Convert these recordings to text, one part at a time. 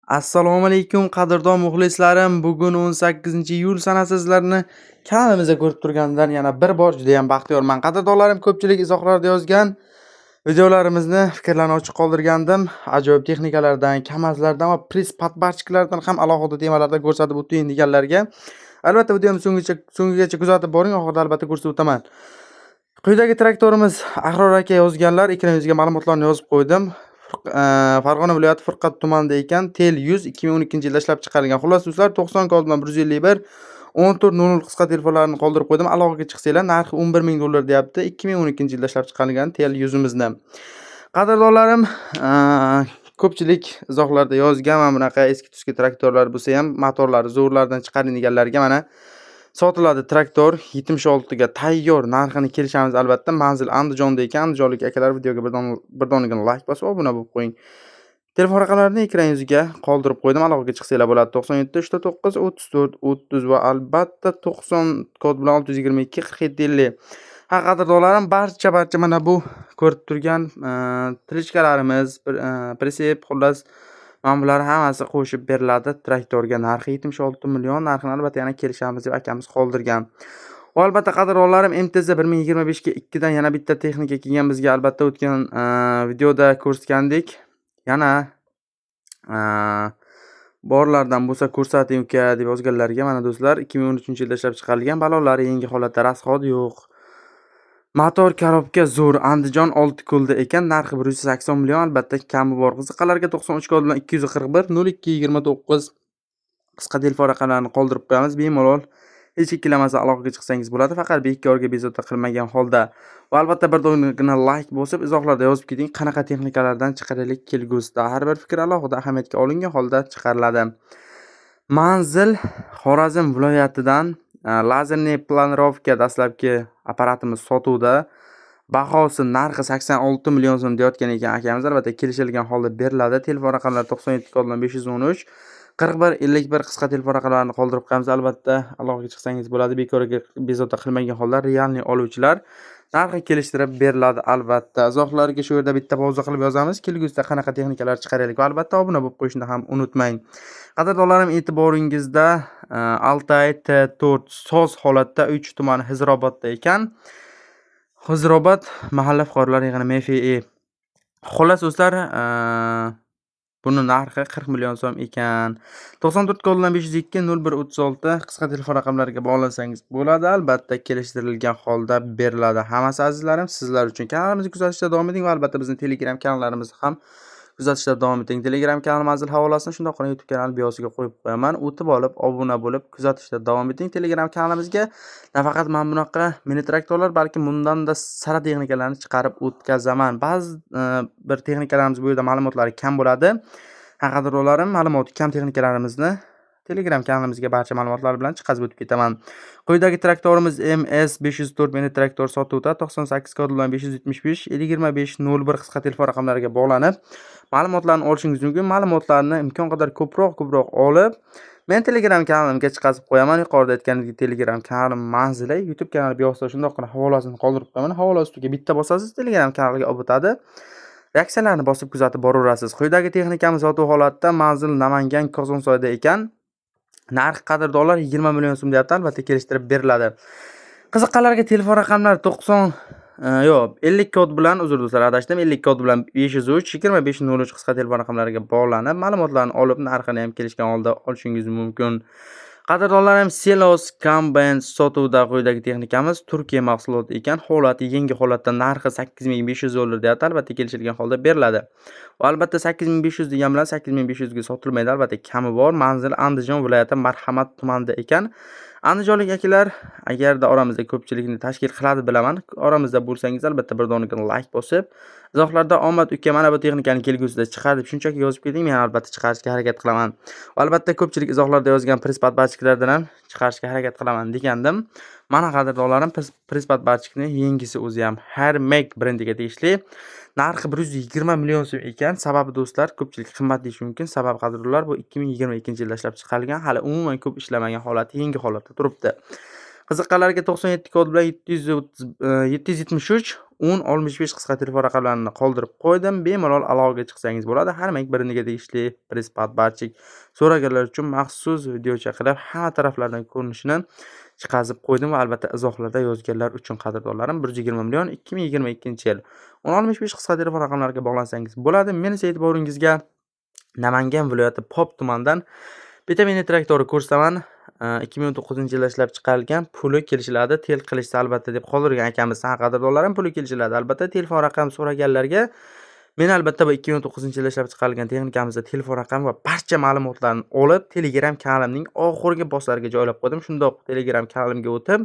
Assalomu alaykum qadrdon muxlislarim. Bugun 18-iyul sanasi sizlarni kanalimizda ko'rib turgandan yana bir bor juda ham baxtiyorman. Qadrdonlarim, ko'pchilik izohlarda yozgan videolarimizni fikrlarni ochiq qoldirgandim. Ajoyib texnikalardan, kamazlardan va press patbarchiklardan ham alohida temalarda ko'rsatib o'tayin deganlarga albatta videoni so'ngigacha kuzatib boring. Oxirida albatta ko'rsatib o'taman. Quyidagi traktorimiz Ahror aka yozganlar, ekran yuziga ma'lumotlarni yozib qo'ydim. Farg'ona viloyati Furqat tumanida ekan. Tel 100 2012-yilda ishlab chiqarilgan. Xullas do'stlar, 90 kod bilan 151 1400 qisqa telefonlarini qoldirib qo'ydim. Aloqaga chiqsanglar, narxi $11,000 deyapti. 2012-yilda ishlab chiqarilgan Tel 100imizni. Qadrdonlarim, ko'pchilik izohlarda yozgan va bunaqa eski-tuski traktorlar bo'lsa ham motorlari zo'rlardan chiqaring deganlarga mana sotiladi traktor 76 ga tayyor. Narxini kelishamiz albatta. Manzil Andijonda ekan. Andijonlik akalar videoga birdo'nigina like bosib obuna bo'lib qo'ying. Telefon raqamlarini ekran yuziga qoldirib qo'ydim. Aloqaga chiqsanglar bo'ladi. 97 39 34 30 va albatta 90 kod bilan 622 47 50. Qadrdonlarim, barcha mana bu ko'rib turgan trichkalarimiz, pritsep, xullas mana bular hammasi qo'shib beriladi traktorga. Narxi 76 million. Narxini albatta yana kelishamiz deb akamiz qoldirgan. Va albatta qadrdonlarim, MTZ 1025 ga 2 dan yana bitta texnika kelgan bizga. Albatta o'tgan videoda ko'rsatgandik. Yana borlardan bo'lsa ko'rsating uka deb yozganlarga mana do'stlar 2013-yilda ishlab chiqarilgan, balonlari yangi holatda, rasxod yo'q. Motor korobka zo'r, Andijon Oltiko'lda ekan. Narxi 180 million. Albatta kami bor. Qiziqqanlarga 93 kod bilan 241 0229 qisqa telefon raqamlarini qoldirib qo'yamiz. Bemalol hech ikkilanmasdan aloqaga chiqsangiz bo'ladi. Faqat bekorga bezovta qilmagan holda. Va albatta birdongina like bosib, izohlarda yozib keting, qanaqa texnikalardan chiqaraylik kelgusida. Har bir fikr alohida ahamiyatga olingan holda chiqariladi. Manzil Xorazm viloyatidan lazerniy planirovka dastlabki apparatimiz sotuvda. Bahosi narxi 86 million so'm deyotgan ekan akamiz. Albatta kelishilgan holda beriladi. Telefon raqamlari 97 kod bilan 513 41 51 qisqa telefon raqamlarini qoldirib qo'yamiz. Albatta aloqaga chiqsangiz bo'ladi. Bekorga bezovta qilmagan holda realniy oluvchilar narxi kelishtirib beriladi albatta. Izohlarga shu yerda bitta pauza qilib yozamiz. Kelgusida qanaqa texnikalar chiqaraylik va albatta obuna bo'lib qo'yishni ham unutmang. Qadrdonlarim, e'tiboringizda Altay T4 soz holatda 3 tumani Hizrobodda ekan. Hizrobod mahalla fuqarolari yig'ini MFE. Xullas do'stlar, buni narxi 40 million so'm ekan. 94 kod bilan 502 0136 qisqa telefon raqamlariga bog'lansangiz bo'ladi. Albatta kelishtirilgan holda beriladi. Hammasi azizlarim sizlar uchun. Kanalimizni kuzatishda davom eting va albatta bizning Telegram kanallarimizni ham kuzatishda davom eting. Telegram kanal manzil havolasini shundoq qilib YouTube kanal biosiga qo'yib qo'yaman. O'tib olib, obuna bo'lib kuzatishda davom eting. Telegram kanalimizga nafaqat men bunaqa mini traktorlar, balki bundan-da sara texnikalarni chiqarib o'tkazaman. Ba'zi bir texnikalarimiz bu yerda ma'lumotlari kam bo'ladi. Qadrdonlarim, ma'lumoti kam texnikalarimizni Telegram kanalimizga barcha ma'lumotlar bilan chiqazib o'tib ketaman. Quyidagi traktorimiz MS 504 mini traktor sotuvda. 98 kod bilan 575 725 01 qisqa telefon raqamlariga bog'lanib ma'lumotlarni olishingiz mumkin. Ma'lumotlarni imkon qadar ko'proq olib, men Telegram kanalimga chiqazib qo'yaman. Yuqorida aytganimdek Telegram kanalim manzili YouTube kanali biosida shundoq qilib havolasini qoldirib qo'yaman. Havola ustiga bitta bosasiz, Telegram kanaliga olib o'tadi. Reaksiyalarni bosib kuzatib boraverasiz. Quyidagi texnikamiz sotuv holatda, manzil Namangan Kosonsoyda ekan. Narx qadrdonlar 20 million so'm deyapti. Albatta kelishtirib beriladi. Qiziqqanlarga telefon raqamlari 50 kod bilan, uzr do'stlar, adashdim. 50 kod bilan 503 2503 qisqa telefon raqamlariga bog'lanib, ma'lumotlarni olib, narxini ham kelishgan holda olishingiz mumkin. Qadrdonlarim, Selos Combine sotuvda. Quyidagi texnikamiz Turkiya mahsuloti ekan. Holati yangi holatda, narxi $8500 deyapti. Albatta kelishilgan holda beriladi. Va albatta 8500 degan bilan 8500 ga sotilmaydi. Albatta kami bor. Manzil Andijon viloyati Marhamat tumanida ekan. Andijonlik akalar, agarda oramizda ko'pchilikni tashkil qiladi bilaman. Oramizda bo'lsangiz albatta birdonigina like bosib, izohlarda omad uka mana bu texnikani kelgusida chiqar deb shunchaki yozib keting. Men albatta chiqarishga harakat qilaman. Va albatta ko'pchilik izohlarda yozgan prispat barchiklardan ham chiqarishga harakat qilaman degandim. Mana qadrdonlarim, prispat barchikni yengisi o'zi ham Hermeg brendiga tegishli. Narxi 120 million so'm ekan. Sababi do'stlar, ko'pchilik qimmat deyish mumkin. Sababi qadrdonlar, bu 2022-yilda ishlab chiqarilgan, hali umuman ko'p ishlamagan holati, yangi holatda turibdi. Qiziqqanlarga 97 kod bilan 773 10 65 qisqa telefon raqamlarini qoldirib qo'ydim. Bemalol aloqaga chiqsangiz bo'ladi. Harmang biriniga tegishli press patbarchik so'raganlar uchun maxsus videocha qilib hamma taraflardan ko'rinishini chiqazib qo'ydim va albatta izohlarda yozganlar uchun qadrdonlarim 120 million 2022-yil 1065 qisqa telefon raqamlariga bog'lansangiz bo'ladi. Meni e'tiboringizga Namangan viloyati Pop tumanidan bitta mini traktori ko'rsataman. 2009-yilda ishlab chiqarilgan, puli kelishiladi, tel qilishsa albatta deb qoldirgan akamiz qadrdonlarim, puli kelishiladi. Albatta telefon raqami so'raganlarga men albatta bu 2009-yilda ishlab chiqarilgan texnikamizda telefon raqami va barcha ma'lumotlarni olib, Telegram kanalimning oxirgi postlariga joylab qo'ydim. Shundoq Telegram kanalimga o'tib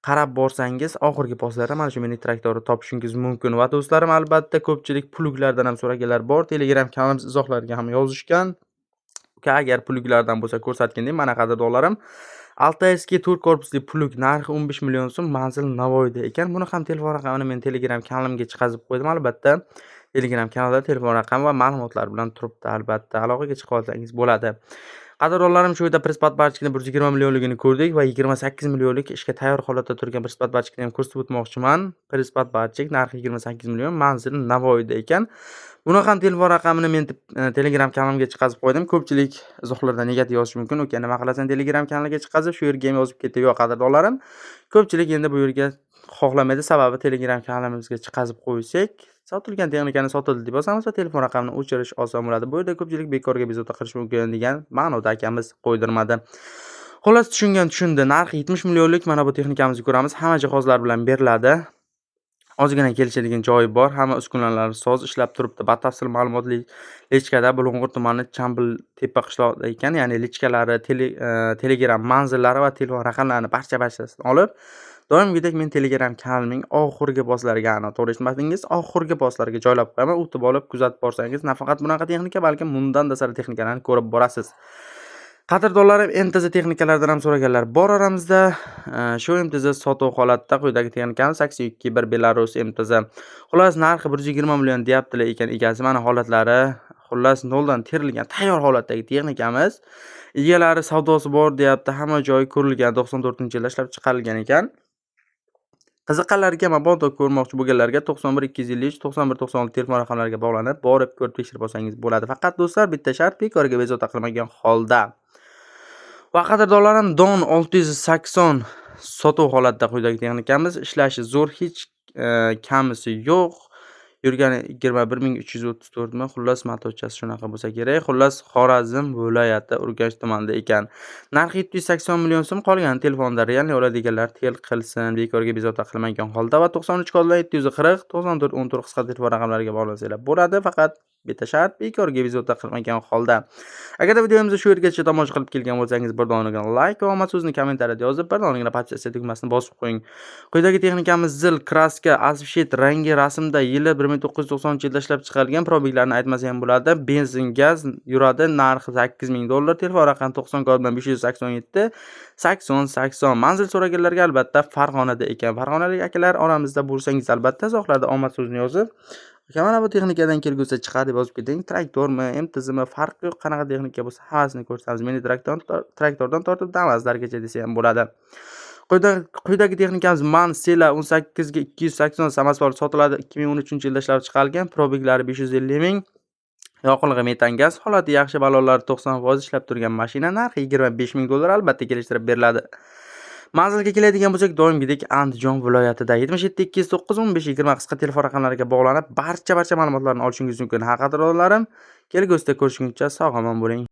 qarab borsangiz, oxirgi postlarda mana shu mini traktorni topishingiz mumkin. Va do'stlarim, albatta ko'pchilik pluglardan ham so'raganlar bor. Telegram kanalimiz izohlariga ham yozishgan. Agar pluglardan bo'lsa ko'rsatgin deb, mana qadrdonlarim, Altayskiy 4 korpusli plug narxi 15 million so'm, manzil Navoiyda ekan. Buni ham telefon raqamini men Telegram kanalimga chiqazib qo'ydim. Albatta Telegram kanalda telefon raqami va ma'lumotlar bilan turibdi. Albatta aloqaga chiqa olsangiz bo'ladi. Qadrdonlarim, shu yerda press patbarchikni 120 millionligini ko'rdik va 28 millionlik ishga tayyor holatda turgan press patbarchikni ham ko'rsatib o'tmoqchiman. Press patbarchik narxi 28 million, manzili Navoiyda ekan. Buni ham telefon raqamini men Telegram kanalimga chiqazib qo'ydim. Ko'pchilik izohlarda negativ yozish mumkin. Uka, nima qilasan Telegram kanaliga chiqazib, shu yerga ham yozib ketdi. Yo'q qadrdonlarim. Ko'pchilik endi bu yerga xohlamaydi, sababi Telegram kanalimizga chiqazib qo'ysak, sotilgan texnikani sotildi deb yozamiz va telefon raqamini o'chirish oson bo'ladi. Bu yerda ko'pchilik bekorga bezovta qilish mumkin degan ma'noda akamiz qo'ydirmadi. Xullas, tushundi. Narxi 70 millionlik mana bu texnikamizni ko'ramiz. Hamma jihozlar bilan beriladi. Ozgina kelishadigan joyi bor. Hamma uskunalari soz ishlab turibdi. Batafsil ma'lumotli Lechkada, Bulung'ur tumani Chambil tepa qishloqda ekan. Ya'ni lechkalari, Telegram manzillari va telefon raqamlarini barchasini olib, doimgidek men Telegram kanalimning oxirgi postlariga, to'g'ri eshitmadingiz, oxirgi postlarga joylab qo'yaman. O'tib olib kuzatib borsangiz, nafaqat bunaqa texnika, balki bundan da sara texnikalarni ko'rib borasiz. Qadrdonlarim, MTZ texnikalardan ham so'raganlar bor oramizda. Shu MTZ sotuv holatda quyidagi texnikamiz 821 Belarus MTZ. Xullas, narxi 120 million deyaptilar ekan egasi. Mana holatlari, xullas noldan terilgan tayyor holatdagi texnikamiz. Egalari savdosi bor deyapti. Hamma joyi ko'rilgan, 94-yilda ishlab chiqarilgan ekan. Qiziqqanlarga, mabodo ko'rmoqchi bo'lganlarga 91 253 91 96 telefon raqamlariga bog'lanib, borib ko'rib tekshirib olsangiz bo'ladi. Faqat do'stlar, bitta shart, bekorga bezovta qilmagan holda. Va qadrdonlarim, Don 680 sotuv holatda quyidagi texnikamiz, ishlashi zo'r, hech kamisi yo'q. Yurgani 21334 mi? Xullas, motorchasi shunaqa bo'lsa kerak. Xullas, Xorazm viloyati Urganch tumanida ekan. Narxi 780 million so'm, qolgani telefonda realni oladiganlar tel qilsin, bekorga bezovta qilmagan holda va 93 kodlar 740 94 14 qisqa telefon raqamlariga bog'lansanglar bo'ladi. Faqat bitta shart, bekorga bezovta qilmagan holda. Agarda videomizni shu yergacha tomosha qilib kelgan bo'lsangiz, bir donagina like va omad so'zini kommentariyada yozib, bir donagina podpisatsiya tugmasini bosib qo'ying. Quyidagi texnikamiz zil, kraska, asfshet, rangi, rasmda yili 1990-yilda ishlab chiqarilgan, probeglarni aytmasa ham bo'ladi. Benzin, gaz yuradi. Narxi $8000. Telefon raqami 90 kod bilan 587 80 Manzil so'raganlarga albatta Farg'onada ekan. Farg'onalik akalar oramizda bo'lsangiz, albatta izohlarda omad so'zini yozib, mana bu texnikadan kelgusi chiqadi deb yozib keting. Traktormi, MTZmi, farqi yo'q, qanaqa texnika bo'lsa hammasini ko'rsatamiz. Meni traktordan tortib Damaslargacha desa ham bo'ladi. Quyidagi texnikamiz MAN Sela 18 ga 280 samosvol sotiladi. 2013-yilda ishlab chiqarilgan, probeglari 550 ming. Yoqilg'i metan gaz, holati yaxshi, ballonlari 90% ishlab turgan mashina, narxi $25000 albatta kelishtirib beriladi. Manzilga keladigan bo'lsak, doimgidek Andijon viloyatida 77 209 15 20 qisqa telefon raqamlariga bog'lanib, barcha ma'lumotlarni olishingiz mumkin. Qadrdonlarim, kelgusida ko'rishguncha sog' omon bo'ling.